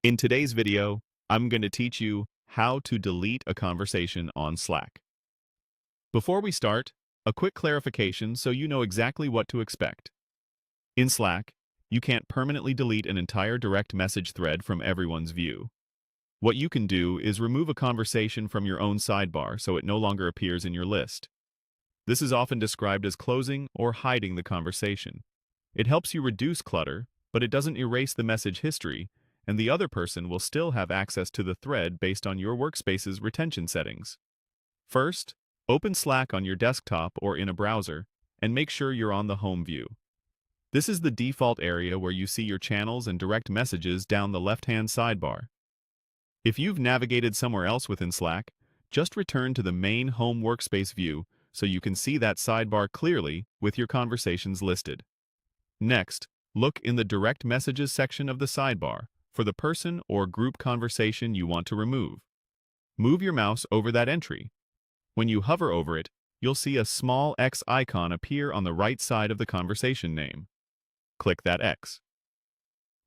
In today's video, I'm going to teach you how to delete a conversation on Slack. Before we start, a quick clarification so you know exactly what to expect. In Slack, you can't permanently delete an entire direct message thread from everyone's view. What you can do is remove a conversation from your own sidebar so it no longer appears in your list. This is often described as closing or hiding the conversation. It helps you reduce clutter, but it doesn't erase the message history, and the other person will still have access to the thread based on your workspace's retention settings. First, open Slack on your desktop or in a browser, and make sure you're on the home view. This is the default area where you see your channels and direct messages down the left-hand sidebar. If you've navigated somewhere else within Slack, just return to the main home workspace view so you can see that sidebar clearly with your conversations listed. Next, look in the Direct Messages section of the sidebar for the person or group conversation you want to remove. Move your mouse over that entry. When you hover over it, you'll see a small X icon appear on the right side of the conversation name. Click that X.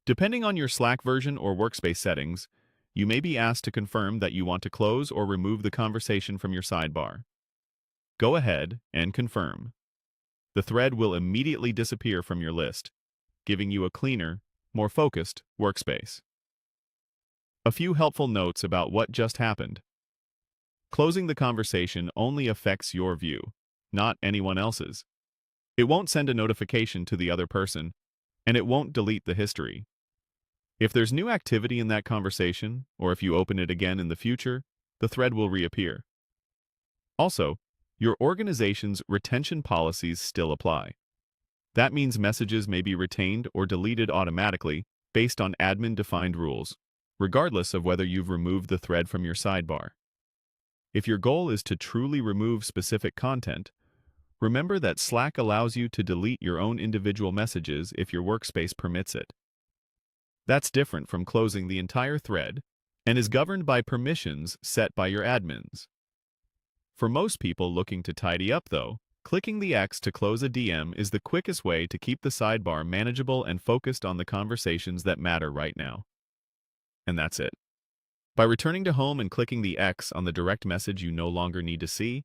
Depending on your Slack version or workspace settings, you may be asked to confirm that you want to close or remove the conversation from your sidebar. Go ahead and confirm. The thread will immediately disappear from your list, giving you a cleaner, more focused workspace. A few helpful notes about what just happened. Closing the conversation only affects your view, not anyone else's. It won't send a notification to the other person, and it won't delete the history. If there's new activity in that conversation, or if you open it again in the future, the thread will reappear. Also, your organization's retention policies still apply. That means messages may be retained or deleted automatically based on admin-defined rules, regardless of whether you've removed the thread from your sidebar. If your goal is to truly remove specific content, remember that Slack allows you to delete your own individual messages if your workspace permits it. That's different from closing the entire thread and is governed by permissions set by your admins. For most people looking to tidy up, though, clicking the X to close a DM is the quickest way to keep the sidebar manageable and focused on the conversations that matter right now. And that's it. By returning to home and clicking the X on the direct message you no longer need to see,